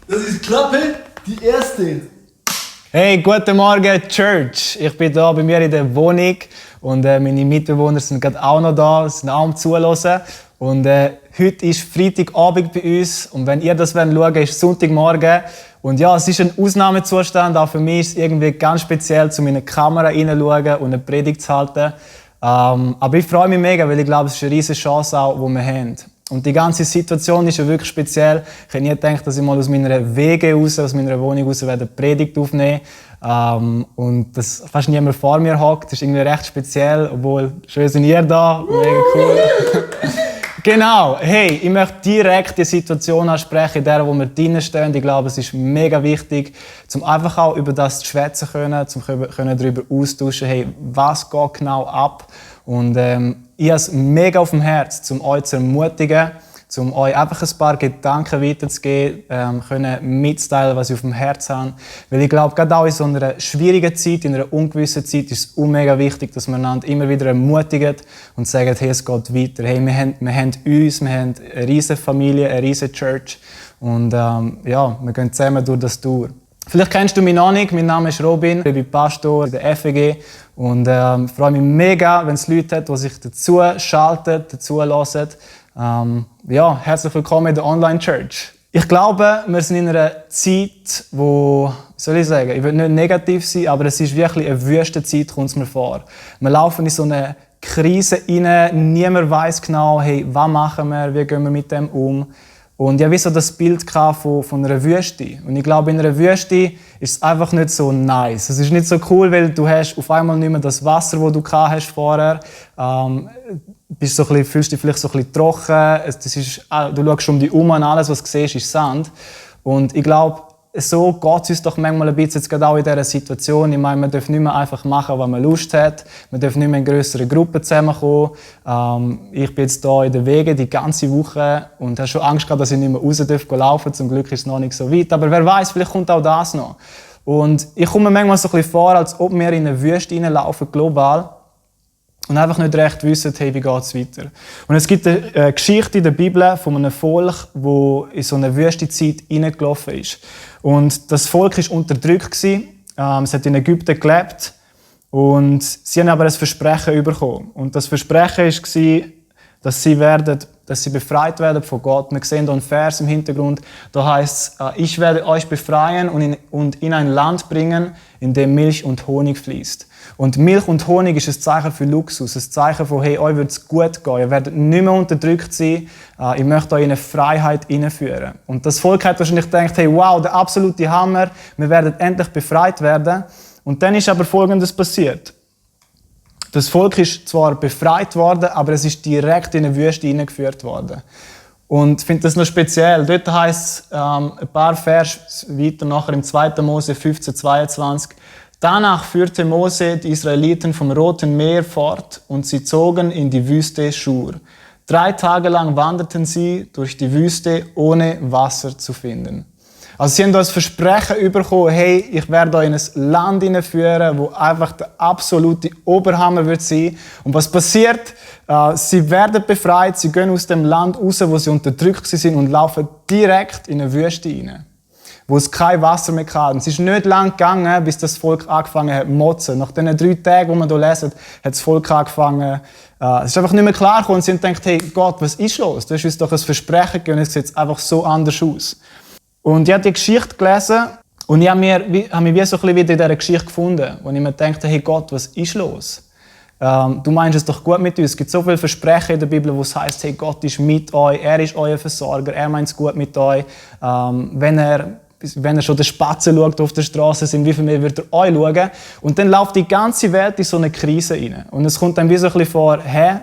Das ist Klappe, die erste. Hey, guten Morgen, Church. Ich bin hier bei mir in der Wohnung und meine Mitbewohner sind gerade auch noch da, sind auch am Zuhören. Und heute ist Freitagabend bei uns und wenn ihr das schauen wollt, ist Sonntagmorgen. Und ja, es ist ein Ausnahmezustand, auch für mich ist es irgendwie ganz speziell, zu meiner Kamera hineinzuschauen und eine Predigt zu halten. Aber ich freue mich mega, weil ich glaube, es ist eine riesige Chance auch, die wir haben. Und die ganze Situation ist ja wirklich speziell. Ich hätte nie gedacht, dass ich mal aus meiner Wege raus, aus meiner Wohnung raus eine Predigt aufnehmen werde. Und dass fast niemand vor mir hockt, das ist irgendwie recht speziell. Obwohl, schön sind ihr da, mega cool. Genau, hey, ich möchte direkt die Situation ansprechen, in der wo wir drinnen stehen. Ich glaube, es ist mega wichtig, um einfach auch über das zu schwätzen können, um darüber austauschen, hey, was geht genau ab. Und ich habe es mega auf dem Herz, um euch zu ermutigen, um euch einfach ein paar Gedanken weiterzugeben, mitzuteilen, was ich auf dem Herz habe. Weil ich glaube, gerade auch in so einer schwierigen Zeit, in einer ungewissen Zeit, ist es mega wichtig, dass wir einander immer wieder ermutigen und sagen, hey, es geht weiter. Hey, wir haben uns, wir haben eine riesige Familie, eine riesige Church. Und ja, wir gehen zusammen durch das durch. Vielleicht kennst du mich noch nicht. Mein Name ist Robin, ich bin Pastor in der FEG und freue mich mega, wenn es Leute hat, die sich dazu schalten, dazu hören. Ja, herzlich willkommen in der Online-Church. Ich glaube, wir sind in einer Zeit, wo, soll ich sagen, ich will nicht negativ sein, aber es ist wirklich eine wüste Zeit, kommt es mir vor. Wir laufen in so eine Krise rein, niemand weiss genau, hey, was machen wir, wie gehen wir mit dem um. Und ich hatte so das Bild von einer Wüste. Und ich glaube, in einer Wüste ist es einfach nicht so nice. Es ist nicht so cool, weil du hast auf einmal nicht mehr das Wasser, das du vorher hast. Fühlst dich vielleicht so ein bisschen trocken. Du schaust um dich herum und alles, was du siehst, ist Sand. Und ich glaube, so geht es uns doch manchmal ein bisschen jetzt gerade auch in dieser Situation. Ich meine, man darf nicht mehr einfach machen, was man Lust hat. Man darf nicht mehr in grösseren Gruppen zusammenkommen. Ich bin jetzt hier in der Wege die ganze Woche und habe schon Angst gehabt, dass ich nicht mehr raus laufen darf. Zum Glück ist es noch nicht so weit. Aber wer weiß, vielleicht kommt auch das noch. Und ich komme mir manchmal so ein bisschen vor, als ob wir in eine Wüste reinlaufen, global. Und einfach nicht recht wissen, hey, wie geht es weiter. Und es gibt eine Geschichte in der Bibel von einem Volk, das in so eine Wüstezeit hineingelaufen ist. Und das Volk war unterdrückt. Es hat in Ägypten gelebt. Und sie haben aber ein Versprechen bekommen. Und das Versprechen war, dass sie befreit werden von Gott. Wir sehen hier einen Vers im Hintergrund. Da heißt es, ich werde euch befreien und in ein Land bringen, in dem Milch und Honig fließt. Und Milch und Honig ist ein Zeichen für Luxus, ein Zeichen von, hey, euch wird es gut gehen, ihr werdet nicht mehr unterdrückt sein, ich möchte euch in eine Freiheit hineinführen. Und das Volk hat wahrscheinlich gedacht, hey, wow, der absolute Hammer, wir werden endlich befreit werden. Und dann ist aber Folgendes passiert. Das Volk ist zwar befreit worden, aber es ist direkt in eine Wüste hineingeführt worden. Und ich finde das noch speziell. Dort heisst es ein paar Vers weiter nachher im 2. Mose 15,22. Danach führte Mose die Israeliten vom Roten Meer fort und sie zogen in die Wüste Schur. 3 Tage lang wanderten sie durch die Wüste, ohne Wasser zu finden. Also sie haben das Versprechen bekommen, hey, ich werde euch in ein Land hineinführen, wo einfach der absolute Oberhammer wird sein. Und was passiert? Sie werden befreit, sie gehen aus dem Land raus, wo sie unterdrückt sind und laufen direkt in eine Wüste hinein, wo es kein Wasser mehr gab. Es ist nicht lang gegangen, bis das Volk angefangen hat zu motzen. Nach den 3 Tagen, die wir hier lesen, hat das Volk angefangen. Es ist einfach nicht mehr klar gekommen. Sie haben gedacht, hey Gott, was ist los? Du hast uns doch ein Versprechen gegeben und es sieht einfach so anders aus. Und ich habe die Geschichte gelesen und ich habe mich wie so ein bisschen wieder in dieser Geschichte gefunden, wo ich mir dachte, hey Gott, was ist los? Du meinst es doch gut mit uns. Es gibt so viele Versprechen in der Bibel, wo es heisst, hey, Gott ist mit euch, er ist euer Versorger, er meint es gut mit euch. Wenn er schon den Spatzen schaut auf der Straße, sind wie viel mehr wird er euch schauen. Und dann läuft die ganze Welt in so eine Krise rein. Und es kommt dann wie so ein bisschen vor, hä?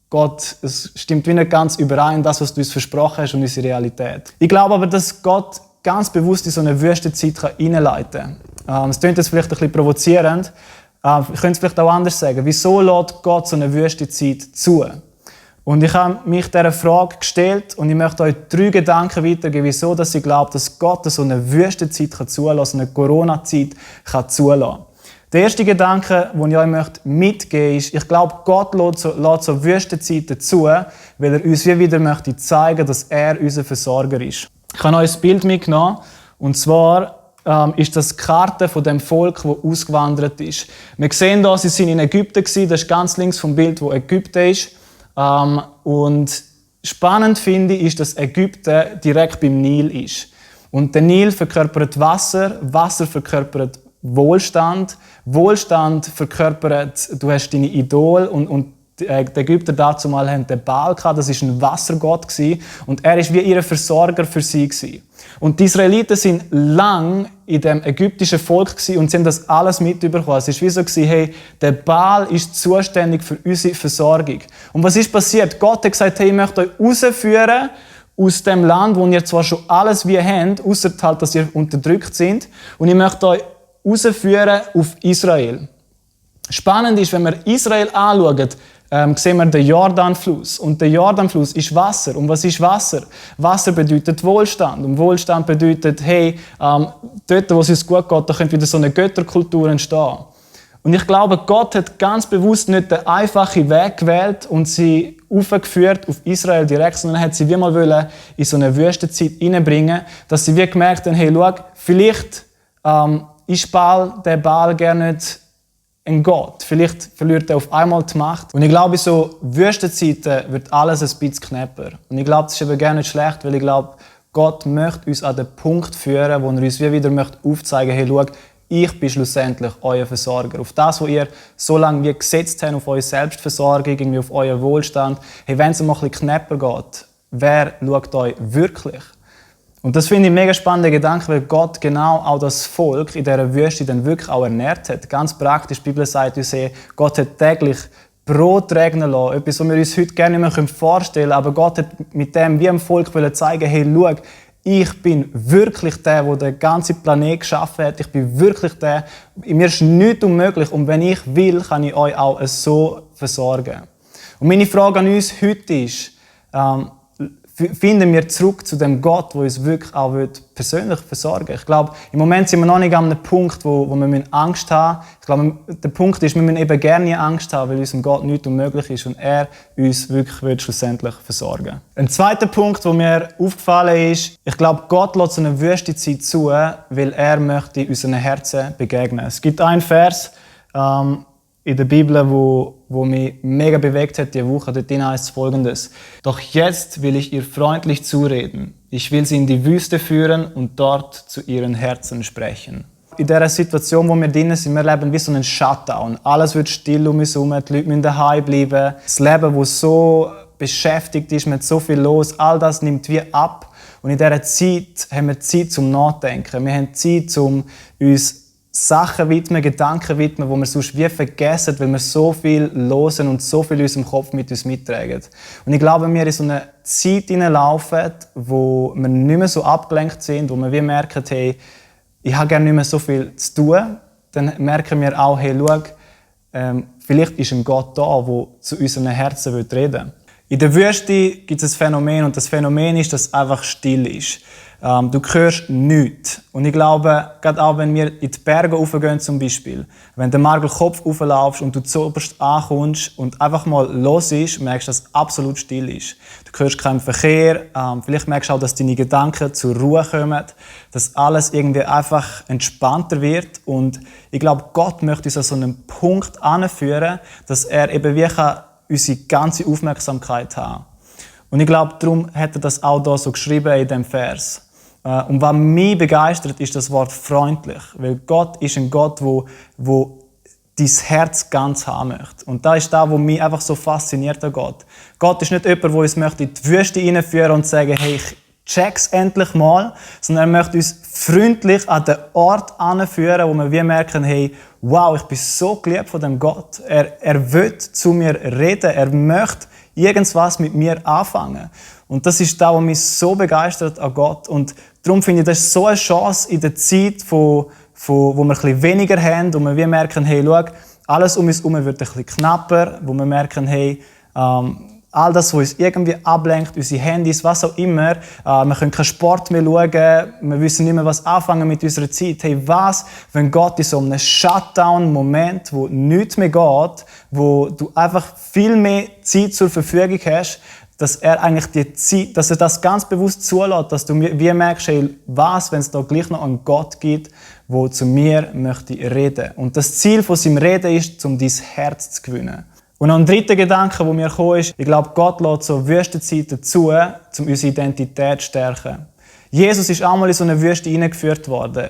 Gott, es stimmt wie nicht ganz überein, das, was du uns versprochen hast und unsere Realität. Ich glaube aber, dass Gott ganz bewusst in so eine Wüstenzeit hineinleiten kann. Es klingt jetzt vielleicht ein bisschen provozierend. Ich könnte es vielleicht auch anders sagen. Wieso lässt Gott so eine Wüstenzeit zu? Und ich habe mich dieser Frage gestellt und ich möchte euch 3 Gedanken weitergeben, wieso dass ich glaube, dass Gott so eine Wüstenzeit zulassen kann, eine Corona-Zeit zulassen kann. Der erste Gedanke, den ich euch mitgeben möchte, ist, ich glaube, Gott lässt so Wüstenzeiten zu, weil er uns wieder möchte zeigen, dass er unser Versorger ist. Ich habe euch ein Bild mitgenommen. Und zwar ist das die Karte von dem Volk, das ausgewandert ist. Wir sehen hier, sie sind in Ägypten gewesen. Das ist ganz links vom Bild, wo Ägypten ist. Und spannend finde ich, ist, dass Ägypten direkt beim Nil ist. Und der Nil verkörpert Wasser, Wasser verkörpert Wohlstand, Wohlstand verkörpert, du hast deine Idole und die Ägypter dazu mal haben den Baal gehabt, das ist ein Wassergott gewesen, und er ist wie ihr Versorger für sie gewesen. Und die Israeliten sind lang in dem ägyptischen Volk gewesen und sie haben das alles mitbekommen. Es ist wie so gewesen, hey, der Baal ist zuständig für unsere Versorgung. Und was ist passiert? Gott hat gesagt, hey, ich möchte euch rausführen aus dem Land, wo ihr zwar schon alles wie habt, ausser halt, dass ihr unterdrückt sind, und ich möchte euch rausführen auf Israel. Spannend ist, wenn wir Israel anschauen, sehen wir den Jordanfluss. Und der Jordanfluss ist Wasser. Und was ist Wasser? Wasser bedeutet Wohlstand. Und Wohlstand bedeutet, hey, dort, wo es uns gut geht, da könnte wieder so eine Götterkultur entstehen. Und ich glaube, Gott hat ganz bewusst nicht den einfachen Weg gewählt und sie aufgeführt auf Israel direkt, sondern hat sie wie mal in so eine Wüstenzeit hineinbringen, dass sie wie gemerkt haben, hey, schau, vielleicht ist der Baal gerne nicht ein Gott. Vielleicht verliert er auf einmal die Macht. Und ich glaube, in so Wüstenzeiten wird alles ein bisschen knapper. Und ich glaube, das ist eben gar nicht schlecht, weil ich glaube, Gott möchte uns an den Punkt führen, wo er uns wieder aufzeigen möchte, hey, schau, ich bin schlussendlich euer Versorger. Auf das, was ihr so lange wie gesetzt habt, auf eure Selbstversorgung, irgendwie auf euren Wohlstand. Hey, wenn es mal ein bisschen knapper geht, wer schaut euch wirklich? Und das finde ich einen mega spannenden Gedanke, weil Gott genau auch das Volk in dieser Wüste dann wirklich auch ernährt hat. Ganz praktisch, die Bibel sagt uns, Gott hat täglich Brot regnen lassen. Etwas, was wir uns heute gerne nicht mehr vorstellen können. Aber Gott hat mit dem wie dem Volk zeigen, hey, schau, ich bin wirklich der den ganzen Planeten geschaffen hat. Ich bin wirklich der. Mir ist nichts unmöglich. Und wenn ich will, kann ich euch auch so versorgen. Und meine Frage an uns heute ist, finden wir zurück zu dem Gott, der uns wirklich auch persönlich versorgen will. Ich glaube, im Moment sind wir noch nicht an einem Punkt, wo wir Angst haben. Ich glaube, der Punkt ist, wir müssen eben gerne Angst haben, weil unserem Gott nichts unmöglich ist und er uns wirklich schlussendlich versorgen. Ein zweiter Punkt, der mir aufgefallen ist, ich glaube, Gott lässt eine Wüstezeit zu, weil er möchte unseren Herzen begegnen. Es gibt einen Vers in der Bibel, wo mich mega bewegt hat diese Woche. Dort heißt Folgendes: Doch jetzt will ich ihr freundlich zureden. Ich will sie in die Wüste führen und dort zu ihren Herzen sprechen. In dieser Situation, wo wir drin sind, wir leben wie so einen Shutdown. Alles wird still um uns herum, die Leute müssen daheim bleiben. Das Leben, das so beschäftigt ist, mit so viel los, all das nimmt wie ab. Und in dieser Zeit haben wir Zeit zum Nachdenken. Wir haben Zeit, um uns Sachen widmen, Gedanken widmen, die wir sonst wie vergessen, weil wir so viel hören und so viel in unserem Kopf mit uns mittragen. Und ich glaube, wir in so eine Zeit hineinlaufen, wo wir nicht mehr so abgelenkt sind, wo wir wie merken, hey, ich habe gerne nicht mehr so viel zu tun. Dann merken wir auch, hey, schau, vielleicht ist ein Gott da, der zu unseren Herzen reden will. In der Wüste gibt es ein Phänomen, und das Phänomen ist, dass es einfach still ist. Du hörst nichts. Und ich glaube, gerade auch wenn wir in die Berge raufgehen zum Beispiel, wenn der Margelkopf rauflaufst und du zuoberst ankommst und einfach mal los ist, merkst du, dass es absolut still ist. Du hörst keinen Verkehr, vielleicht merkst du auch, dass deine Gedanken zur Ruhe kommen, dass alles irgendwie einfach entspannter wird. Und ich glaube, Gott möchte uns an so einen Punkt anführen, dass er eben wirklich unsere ganze Aufmerksamkeit hat. Und ich glaube, darum hat er das auch hier so geschrieben in diesem Vers. Und was mich begeistert, ist das Wort freundlich. Weil Gott ist ein Gott, wo dein Herz ganz haben möchte. Und das ist das, was mich einfach so fasziniert an Gott. Gott ist nicht jemand, der uns in die Wüste hineinführen und sagen, hey, ich check's endlich mal, sondern er möchte uns freundlich an den Ort hinführen, wo wir wie merken, hey, wow, ich bin so geliebt von dem Gott. Er will zu mir reden, er möchte irgendwas mit mir anfangen. Und das ist das, was mich so begeistert an Gott. Und darum finde ich, das ist so eine Chance in der Zeit, wo wir ein bisschen weniger haben, wo wir wie merken, hey, schau, alles um uns herum wird ein bisschen knapper, wo wir merken, hey, all das, was uns irgendwie ablenkt, unsere Handys, was auch immer, wir können keinen Sport mehr schauen, wir wissen nicht mehr, was anfangen mit unserer Zeit. Hey, was, wenn Gott in so einem Shutdown-Moment, wo nichts mehr geht, wo du einfach viel mehr Zeit zur Verfügung hast, dass er eigentlich dass er das ganz bewusst zulässt, dass du wie merkst, hey, was, wenn es da gleich noch einen Gott gibt, der zu mir möchte reden. Und das Ziel von seinem Reden ist, um dein Herz zu gewinnen. Und noch ein dritter Gedanke, der mir gekommen ist, ich glaube, Gott lässt so Wüstenzeiten zu, um unsere Identität zu stärken. Jesus ist einmal in so eine Wüste hineingeführt worden.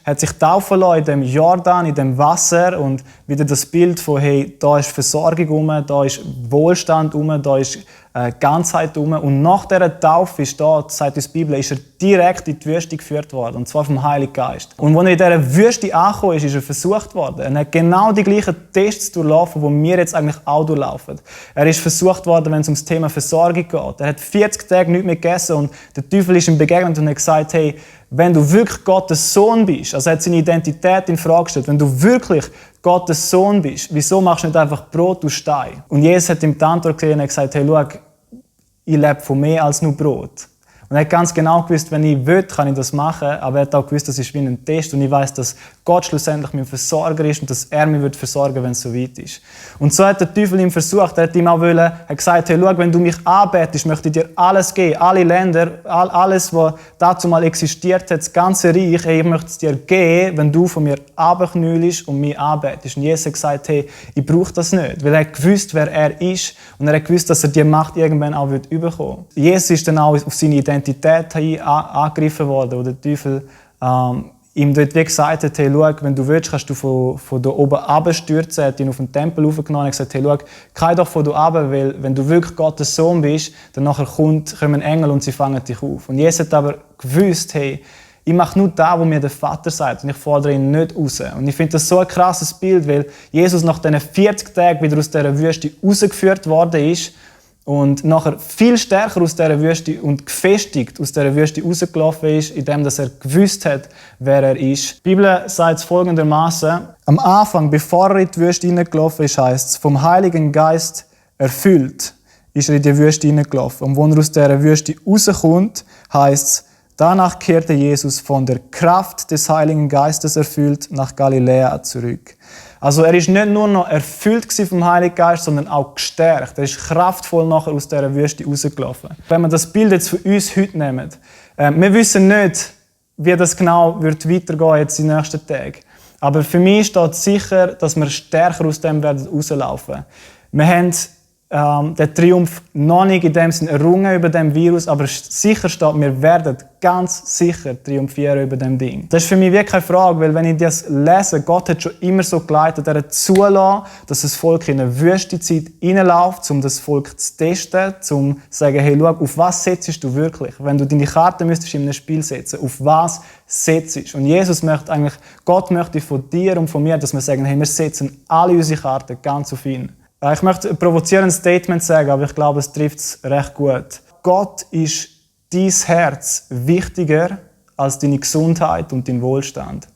Hat sich taufen lassen in dem Jordan, in dem Wasser und wieder das Bild von, hey, da ist Versorgung rum, da ist Wohlstand rum, da ist Ganzheit rum. Und nach dieser Taufe ist da, sagt uns die Bibel, ist er direkt in die Wüste geführt worden, und zwar vom Heiligen Geist. Und als er in dieser Wüste angekommen ist er versucht worden. Er hat genau die gleichen Tests durchlaufen, die wir jetzt eigentlich auch durchlaufen. Er ist versucht worden, wenn es um das Thema Versorgung geht. Er hat 40 Tage nichts mehr gegessen und der Teufel ist ihm begegnet und hat gesagt, hey, wenn du wirklich Gottes Sohn bist, also er hat seine Identität in Frage gestellt, wenn du wirklich Gottes Sohn bist, wieso machst du nicht einfach Brot aus Stein? Und Jesus hat ihm die Antwort gegeben und hat gesagt, hey, schau, ich lebe von mehr als nur Brot. Und er hat ganz genau gewusst, wenn ich will, kann ich das machen, aber er hat auch gewusst, das ist wie ein Test und ich weiss, dass Gott schlussendlich mein Versorger ist und dass er mich versorgen wird, wenn es so weit ist. Und so hat der Teufel ihm versucht, er hat ihm auch hat gesagt, hey, schau, wenn du mich anbetest, möchte ich dir alles geben, alle Länder, alles, was dazu mal existiert hat, das ganze Reich, hey, ich möchte es dir geben, wenn du von mir runterknüllst und mich anbetest. Und Jesus hat gesagt, hey, ich brauche das nicht, weil er hat gewusst, wer er ist und er hat gewusst, dass er die Macht irgendwann auch bekommen wird. Jesus ist dann auch auf seine Identität angegriffen worden, wo der Teufel ihm dort wie gesagt hat, hey, schau, wenn du willst, kannst du von da oben runterstürzen. Er hat ihn auf den Tempel aufgenommen und gesagt, hey, schau, kein doch von da runter, weil wenn du wirklich Gottes Sohn bist, dann nachher kommen Engel und sie fangen dich auf. Und Jesus hat aber gewusst, hey, ich mache nur das, was mir der Vater sagt und ich fordere ihn nicht raus. Und ich finde das so ein krasses Bild, weil Jesus nach diesen 40 Tagen wieder aus dieser Wüste rausgeführt worden ist und nachher viel stärker aus dieser Wüste und gefestigt aus dieser Wüste rausgelaufen ist, indem er gewusst hat, wer er ist. Die Bibel sagt es folgendermaßen: Am Anfang, bevor er in die Wüste hineingelaufen ist, heisst es, vom Heiligen Geist erfüllt, ist er in die Wüste hineingelaufen. Und wenn er aus dieser Wüste rauskommt, heisst es, danach kehrte Jesus von der Kraft des Heiligen Geistes erfüllt nach Galiläa zurück. Also er ist nicht nur noch erfüllt vom Heiligen Geist, sondern auch gestärkt. Er ist kraftvoll nachher aus dieser Wüste rausgelaufen. Wenn wir das Bild jetzt für uns heute nehmen, wir wissen nicht, wie das genau wird weitergehen jetzt in den nächsten Tagen. Aber für mich steht sicher, dass wir stärker aus dem werden rauslaufen. Wir haben den Triumph noch nicht in dem Sinne errungen über dem Virus, aber sicher steht, wir werden ganz sicher triumphieren über dem Ding. Das ist für mich wirklich keine Frage, weil wenn ich das lese, Gott hat schon immer so geleitet, er hat zulassen, dass das Volk in eine Wüstezeit reinläuft, um das Volk zu testen, um zu sagen, hey, schau, auf was setzt du wirklich? Wenn du deine Karte müsstest in einem Spiel setzen, auf was setzt du? Und Gott möchte von dir und von mir, dass wir sagen, hey, wir setzen alle unsere Karten ganz auf ihn. Ich möchte ein provozierendes Statement sagen, aber ich glaube, es trifft es recht gut. Gott ist dein Herz wichtiger als deine Gesundheit und dein Wohlstand.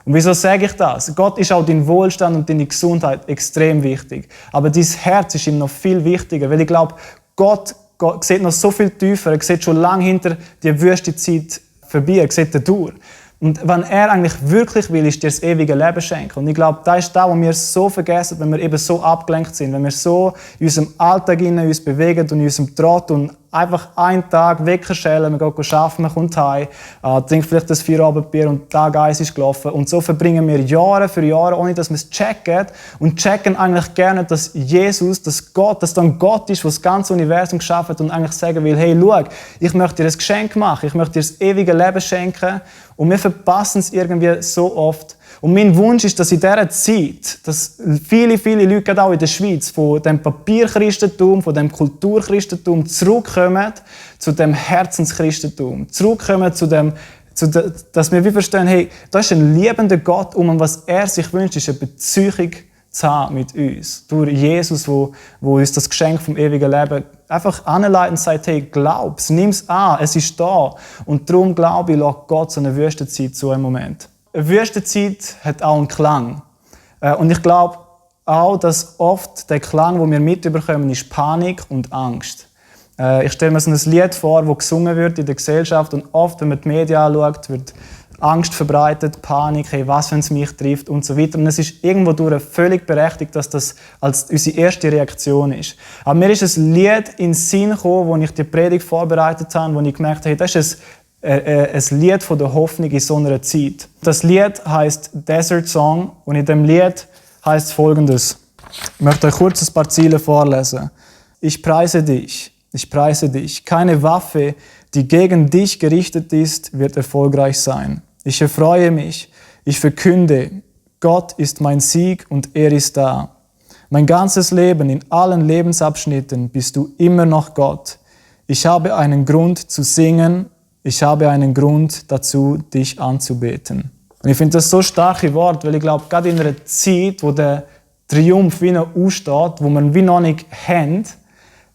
Und wieso sage ich das? Gott ist auch dein Wohlstand und deine Gesundheit extrem wichtig. Aber dein Herz ist ihm noch viel wichtiger, weil ich glaube, Gott sieht noch so viel tiefer. Er sieht schon lange hinter die Wüstezeit vorbei. Er sieht da durch. Und wenn er eigentlich wirklich will, ist dir das ewige Leben schenken. Und ich glaube, das ist das, was wir so vergessen, wenn wir eben so abgelenkt sind, wenn wir so in unserem Alltag uns bewegen und in unserem Trott und einfach einen Tag Wecker schellen, wir gehen arbeiten, man kommt heim, trinkt vielleicht das Feierabendbier und Tag 1 ist gelaufen. Und so verbringen wir Jahre für Jahre, ohne dass wir es checken. Und checken eigentlich gerne, dass Jesus, dass dann Gott ist, der das ganze Universum geschaffen hat und eigentlich sagen will, hey, schau, ich möchte dir ein Geschenk machen, ich möchte dir das ewige Leben schenken. Und wir verpassen es irgendwie so oft. Und mein Wunsch ist, dass in dieser Zeit, dass viele Leute, gerade auch in der Schweiz, von dem Papierchristentum, von dem Kulturchristentum zurückkommen zu dem Herzenschristentum. Zurückkommen dass wir verstehen, hey, da ist ein liebender Gott und was er sich wünscht, ist eine Beziehung zu haben mit uns. Durch Jesus, wo uns das Geschenk vom ewigen Leben einfach anleitet und sagt, hey, glaub's, nimm's an, es ist da. Und darum glaube ich, lässt Gott so eine Wüstenzeit zu einem Moment. Eine Wüstenzeit hat auch einen Klang. Und ich glaube auch, dass oft der Klang, den wir mitbekommen, ist Panik und Angst. Ich stelle mir so ein Lied vor, das gesungen wird in der Gesellschaft und oft, wenn man die Medien anschaut, wird Angst verbreitet, Panik, hey, was, wenn es mich trifft und so weiter. Und es ist irgendwo durch völlig berechtigt, dass das als unsere erste Reaktion ist. Aber mir ist ein Lied in den Sinn gekommen, wo ich die Predigt vorbereitet habe, wo ich gemerkt habe, hey, das ist ein Lied von der Hoffnung in so einer Zeit. Das Lied heisst Desert Song und in dem Lied heisst Folgendes. Ich möchte euch kurz ein paar Ziele vorlesen. Ich preise dich, keine Waffe, die gegen dich gerichtet ist, wird erfolgreich sein. Ich erfreue mich, ich verkünde, Gott ist mein Sieg und er ist da. Mein ganzes Leben, in allen Lebensabschnitten bist du immer noch Gott. Ich habe einen Grund zu singen, ich habe einen Grund dazu, dich anzubeten. Und ich finde das so starke Wort, weil ich glaube, gerade in einer Zeit, wo der Triumph wie noch aussteht, wo man wie noch nicht kennt,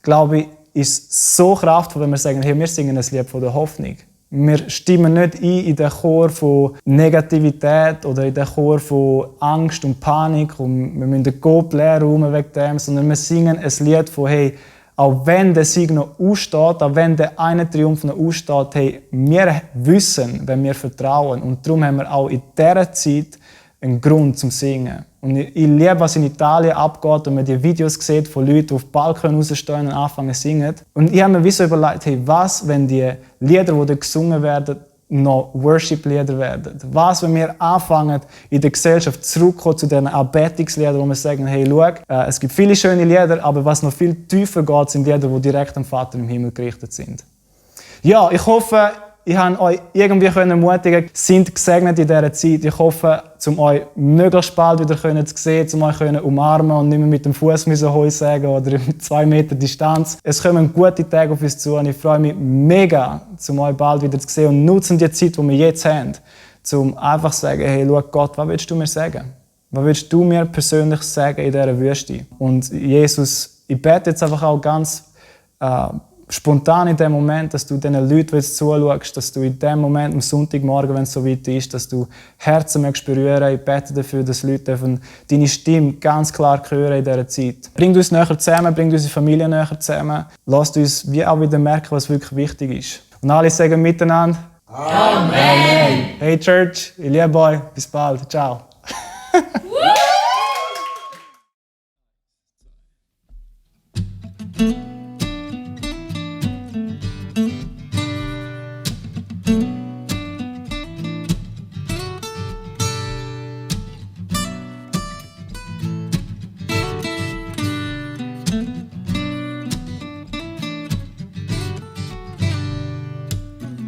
glaube ich, ist es so kraftvoll, wenn wir sagen, hey, wir singen ein Lied von der Hoffnung. Wir stimmen nicht ein in den Chor von Negativität oder in den Chor von Angst und Panik und wir müssen den Kopf leer räumen wegen dem, sondern wir singen ein Lied von, hey, auch wenn der Sieg noch aussteht, auch wenn der eine Triumph noch aussteht, hey, wir wissen, wenn wir vertrauen. Und darum haben wir auch in dieser Zeit einen Grund zum Singen. Und ich liebe, was in Italien abgeht und man die Videos sieht von Leuten, die auf Balkon rausstehen und anfangen zu singen. Und ich habe mir wie so überlegt, hey, was, wenn die Lieder, die da gesungen werden, noch Worship-Lieder werden? Was, wenn wir anfangen, in der Gesellschaft zurückkommen zu diesen Anbetungsliedern, wo wir sagen, hey, schau, es gibt viele schöne Lieder, aber was noch viel tiefer geht, sind Lieder, die direkt am Vater im Himmel gerichtet sind. Ja, ich hoffe, ich konnte euch irgendwie ermutigen, sind gesegnet in dieser Zeit. Ich hoffe, um euch möglichst bald wieder zu sehen, um euch umarmen und nicht mehr mit dem Fuß Heu sagen oder mit 2 Meter Distanz. Es kommen gute Tage auf uns zu und ich freue mich mega, um euch bald wieder zu sehen und nutzen die Zeit, die wir jetzt haben, um einfach zu sagen, hey, schau Gott, was willst du mir sagen? Was willst du mir persönlich sagen in dieser Wüste? Und Jesus, ich bete jetzt einfach auch ganz spontan in dem Moment, dass du diesen Leuten zuschaust, dass du in dem Moment am Sonntagmorgen, wenn es so weit ist, dass du Herzen berühren möchtest. Ich bete dafür, dass Leute deine Stimme ganz klar hören in dieser Zeit. Bringt uns näher zusammen, bringt unsere Familie näher zusammen. Lasst uns wie auch wieder merken, was wirklich wichtig ist. Und alle sagen miteinander Amen. Amen. Hey Church, ich liebe euch. Bis bald. Ciao.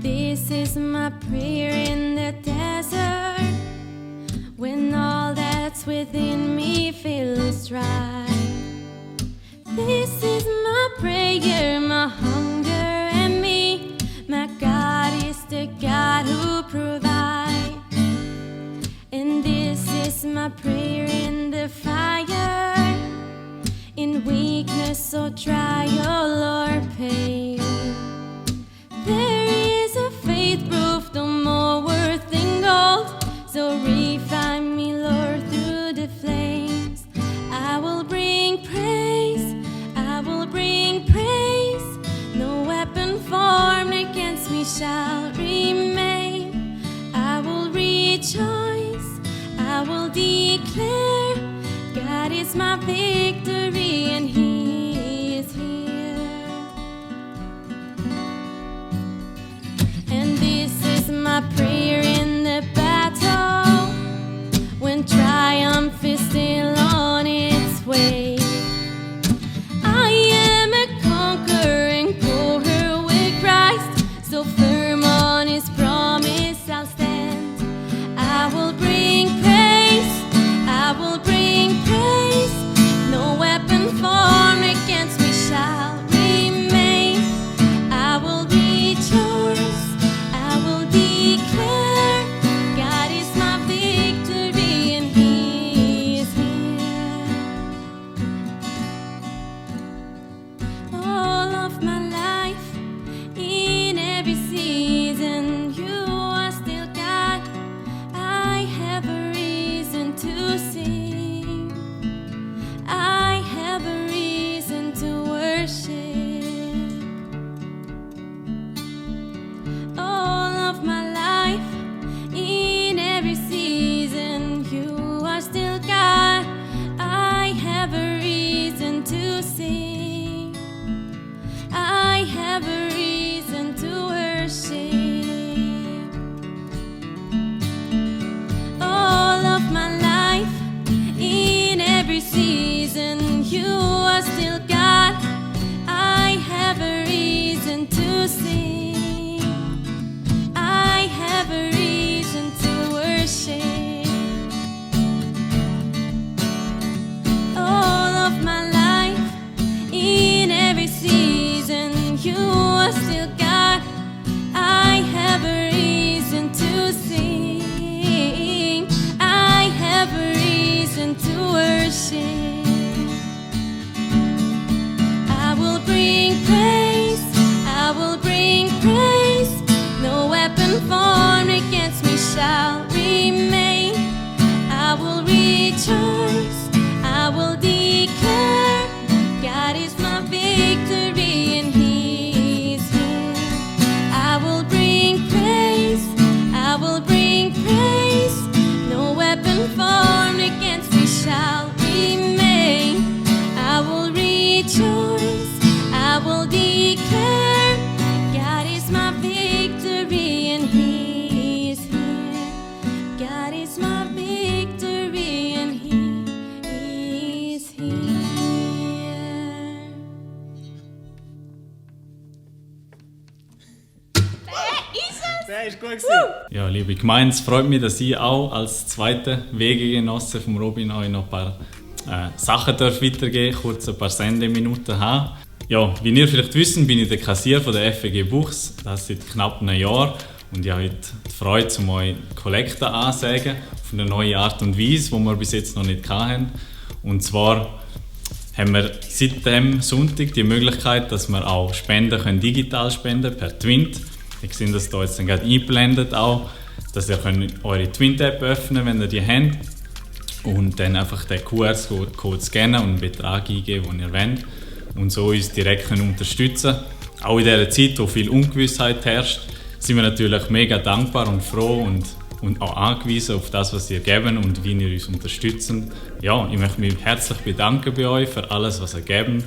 This is my prayer in the desert, when all that's within me feels dry. This is my prayer, my hunger and me. My God is the God who provides. And this is my prayer in the fire, in weakness or trial or pain. There is a faith proof no more worth than gold, so refine me, Lord, through the flames. I will bring praise, I will bring praise. No weapon formed against me shall remain. I will rejoice, I will declare, God is my victory and He is here. And this is my prayer in the battle, when triumph is still on its way. I am a conqueror and goer with Christ, so firm on His promise I'll stand. I will bring praise, I will bring praise. No weapon share. I will bring praise, I will bring praise. No weapon formed against me shall remain. I will rejoice, I will declare, God is my victory and He is here. I will bring praise, I will bring praise. No weapon formed against me shall remain. I will rejoice, I will declare, God is my victory and He is here. God is my victory and He is here. Ja, liebe Gemeinde, es freut mich, dass ich auch als zweiter Wegegenosse von Robin euch noch ein paar Sachen weitergeben darf, kurz ein paar Sendeminuten haben. Ja, wie ihr vielleicht wisst, bin ich der Kassier von der FEG Buchs, das seit knapp einem Jahr. Und ich habe heute die Freude, um euch Kollekte anzusagen, auf eine neue Art und Weise, die wir bis jetzt noch nicht hatten. Und zwar haben wir seit dem Sonntag die Möglichkeit, dass wir auch Spenden digital spenden per Twint. Ich sehe das hier jetzt gerade eingeblendet auch, dass ihr eure Twint-App öffnen könnt, wenn ihr die habt. Und dann einfach den QR-Code scannen und einen Betrag eingeben, den ihr wollt. Und so uns direkt unterstützen können. Auch in dieser Zeit, wo viel Ungewissheit herrscht, sind wir natürlich mega dankbar und froh und auch angewiesen auf das, was ihr gebt und wie ihr uns unterstützt. Ja, ich möchte mich herzlich bedanken bei euch für alles, was ihr gebt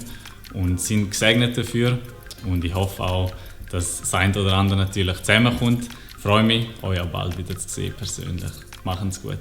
und sind gesegnet dafür. Und ich hoffe auch, dass das eine oder andere natürlich zusammenkommt. Ich freue mich, euch auch bald wieder zu sehen persönlich. Machen's gut.